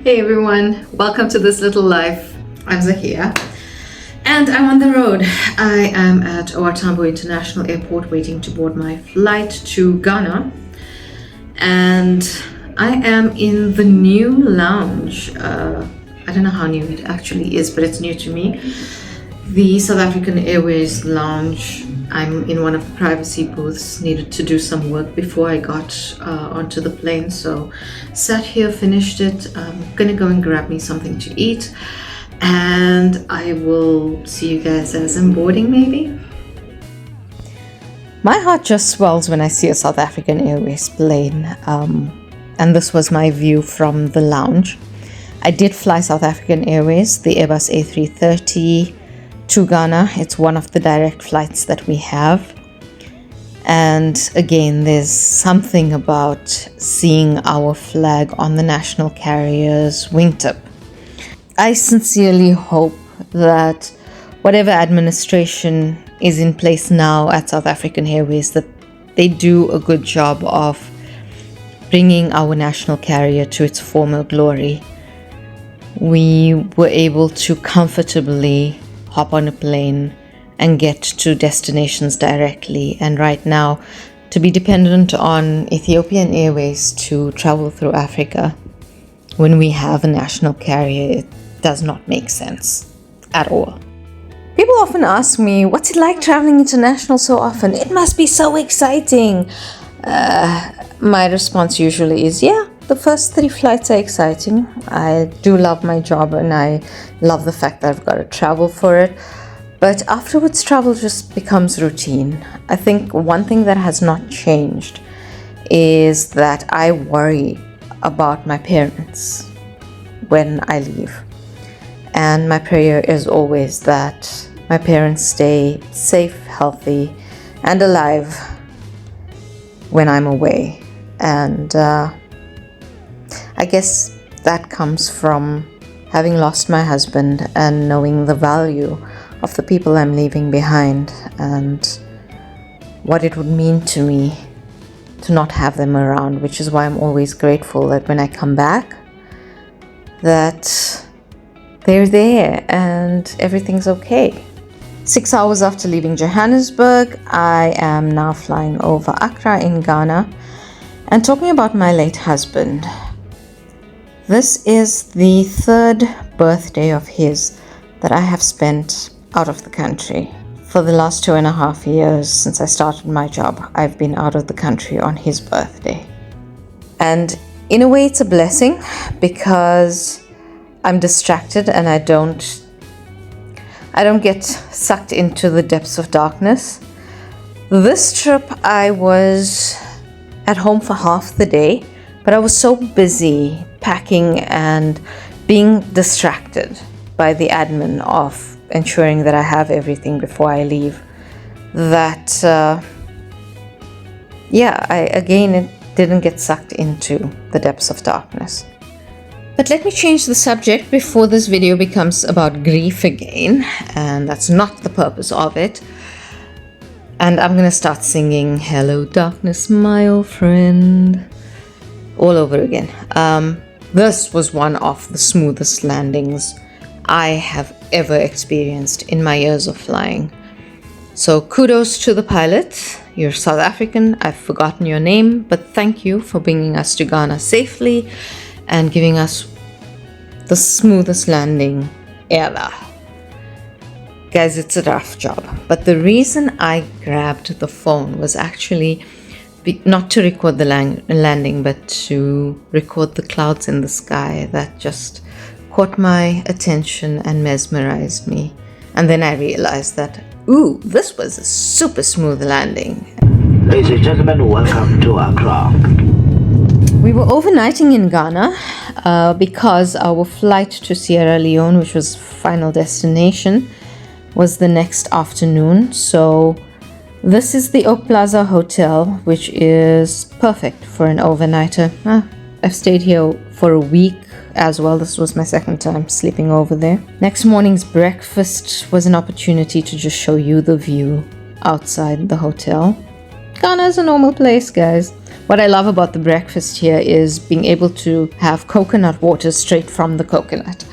Hey everyone, welcome to this little life. I'm Zakia and I'm on the road. I am at OR Tambo International Airport waiting to board my flight to Ghana, and I am in the new lounge. I don't know how new it actually is, but it's new to me. The South African Airways lounge. I'm in one of the privacy booths, needed to do some work before I got onto the plane, so sat here, finished it. I'm gonna go and grab me something to eat, and I will see you guys as I'm boarding maybe. My heart just swells when I see a South African Airways plane, and this was my view from the lounge. I did fly South African Airways, the Airbus A330, to Ghana. It's one of the direct flights that we have. And again, there's something about seeing our flag on the national carrier's wingtip. I sincerely hope that whatever administration is in place now at South African Airways, that they do a good job of bringing our national carrier to its former glory. We were able to comfortably hop on a plane and get to destinations directly, and right now to be dependent on Ethiopian Airways to travel through Africa when we have a national carrier, it does not make sense at all. People often ask me, what's it like traveling international so often? It must be so exciting. My response usually is, yeah, the first 3 flights are exciting. I do love my job and I love the fact that I've got to travel for it. But afterwards, travel just becomes routine. I think one thing that has not changed is that I worry about my parents when I leave. And my prayer is always that my parents stay safe, healthy, and alive when I'm away. And I guess that comes from having lost my husband and knowing the value of the people I'm leaving behind and what it would mean to me to not have them around, which is why I'm always grateful that when I come back, that they're there and everything's okay. 6 hours after leaving Johannesburg, I am now flying over Accra in Ghana and talking about my late husband. This is the 3rd birthday of his that I have spent out of the country. For the last 2.5 years since I started my job, I've been out of the country on his birthday. And in a way, it's a blessing because I'm distracted and I don't get sucked into the depths of darkness. This trip, I was at home for half the day, but I was so busy packing and being distracted by the admin of ensuring that I have everything before I leave that it didn't get sucked into the depths of darkness. But let me change the subject before this video becomes about grief again, and that's not the purpose of it. And I'm gonna start singing Hello Darkness, my old friend all over again. This was one of the smoothest landings I have ever experienced in my years of flying. So kudos to the pilot. You're South African, I've forgotten your name, but thank you for bringing us to Ghana safely and giving us the smoothest landing ever. Guys, it's a rough job, but the reason I grabbed the phone was actually not to record the landing, but to record the clouds in the sky that just caught my attention and mesmerized me. And then I realized that, ooh, this was a super smooth landing. Ladies and gentlemen, welcome to Accra. We were overnighting in Ghana because our flight to Sierra Leone, which was final destination, was the next afternoon. So this is the Oak Plaza Hotel, which is perfect for an overnighter. I've stayed here for a week as well. This was my 2nd time sleeping over there. Next morning's breakfast was an opportunity to just show you the view outside the hotel. Ghana is a normal place, guys. What I love about the breakfast here is being able to have coconut water straight from the coconut.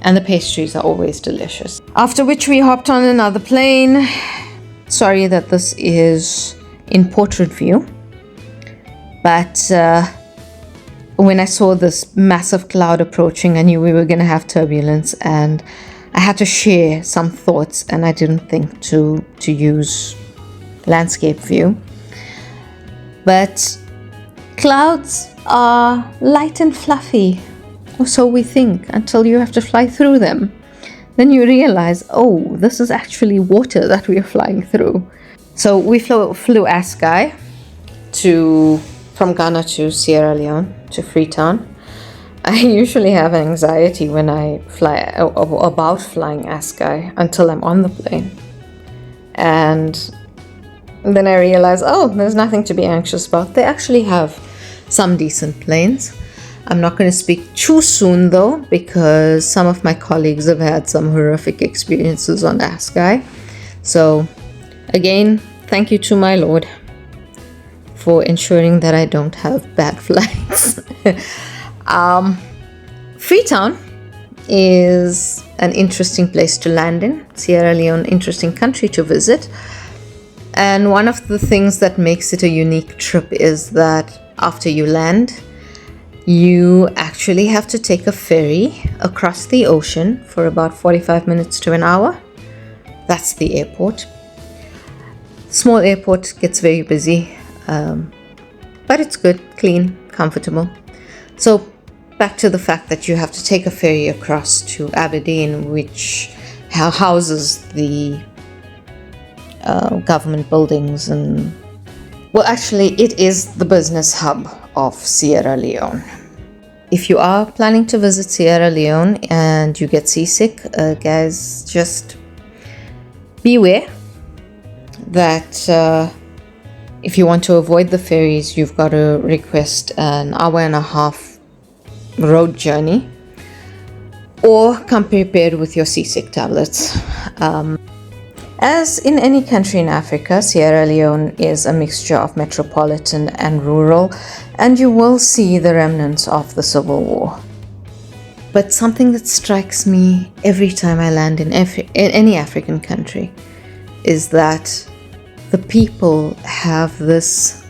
And the pastries are always delicious. After which we hopped on another plane. Sorry that this is in portrait view. But when I saw this massive cloud approaching, I knew we were going to have turbulence, and I had to share some thoughts, and I didn't think to use landscape view. But clouds are light and fluffy, or so we think, until you have to fly through them. Then you realize, oh, this is actually water that we are flying through. So we flew Askai from Ghana to Sierra Leone to Freetown. I usually have anxiety when I fly about flying Askai until I'm on the plane. And then I realize, oh, there's nothing to be anxious about. They actually have some decent planes. I'm not going to speak too soon though, because some of my colleagues have had some horrific experiences on Askai. So again, thank you to my Lord for ensuring that I don't have bad flights. Freetown is an interesting place to land in. Sierra Leone, interesting country to visit. And one of the things that makes it a unique trip is that after you land, you actually have to take a ferry across the ocean for about 45 minutes to an hour. That's the airport. Small airport, gets very busy, but it's good, clean, comfortable. So back to the fact that you have to take a ferry across to Aberdeen, which houses the government buildings, and well, actually it is the business hub of Sierra Leone. If you are planning to visit Sierra Leone and you get seasick, guys, just beware that if you want to avoid the ferries, you've got to request an hour and a half road journey, or come prepared with your seasick tablets. As in any country in Africa, Sierra Leone is a mixture of metropolitan and rural, and you will see the remnants of the Civil War. But something that strikes me every time I land in any African country is that the people have this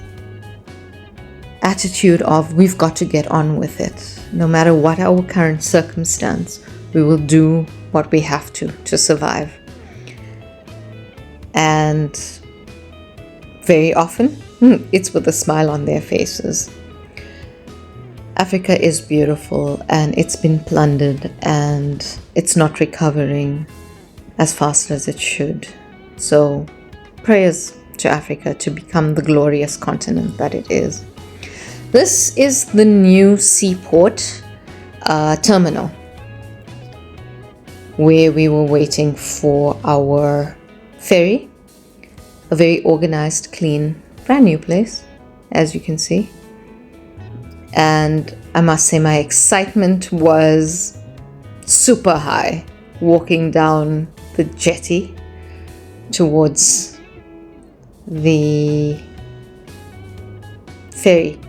attitude of, we've got to get on with it. No matter what our current circumstance, we will do what we have to survive. And very often, it's with a smile on their faces. Africa is beautiful, and it's been plundered, and it's not recovering as fast as it should. So, prayers to Africa to become the glorious continent that it is. This is the new seaport terminal, where we were waiting for our ferry. A very organized, clean, brand new place, as you can see. And I must say my excitement was super high walking down the jetty towards the ferry.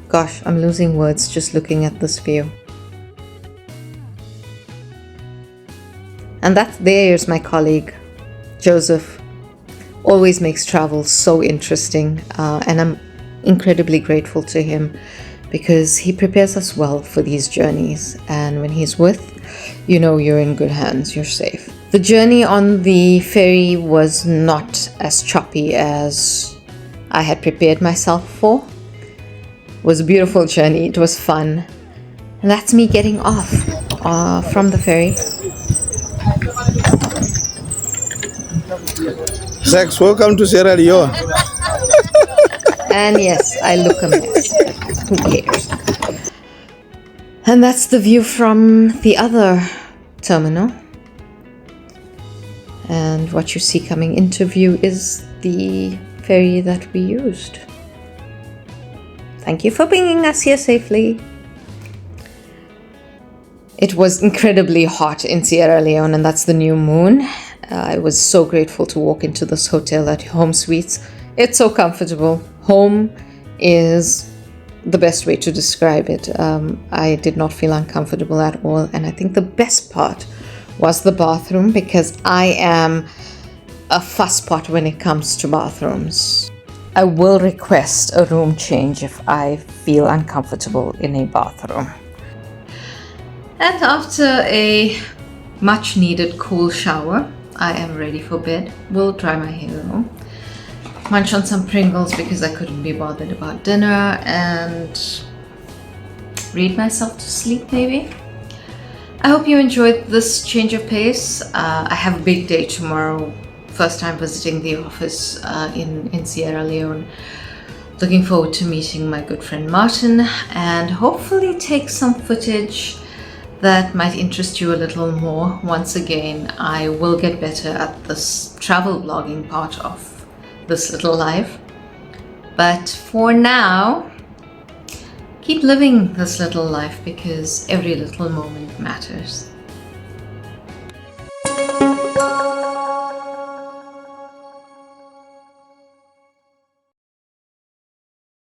Gosh, I'm losing words just looking at this view. And there's my colleague, Joseph. Always makes travel so interesting, and I'm incredibly grateful to him because he prepares us well for these journeys, and when he's with, you know you're in good hands, you're safe. The journey on the ferry was not as choppy as I had prepared myself for. It was a beautiful journey, it was fun, and that's me getting off from the ferry. Zex, welcome to Sierra Leone. And yes, I look a mess, but who cares? And that's the view from the other terminal. And what you see coming into view is the ferry that we used. Thank you for bringing us here safely. It was incredibly hot in Sierra Leone, and that's the new moon. I was so grateful to walk into this hotel at Home Suites. It's so comfortable. Home is the best way to describe it. I did not feel uncomfortable at all, and I think the best part was the bathroom, because I am a fusspot when it comes to bathrooms. I will request a room change if I feel uncomfortable in a bathroom. And after a much needed cool shower, I am ready for bed. Will dry my hair though, munch on some Pringles because I couldn't be bothered about dinner, and read myself to sleep maybe. I hope you enjoyed this change of pace. I have a big day tomorrow. First time visiting the office in Sierra Leone. Looking forward to meeting my good friend Martin and hopefully take some footage that might interest you a little more. Once again, I will get better at this travel blogging part of this little life. But for now, keep living this little life because every little moment matters.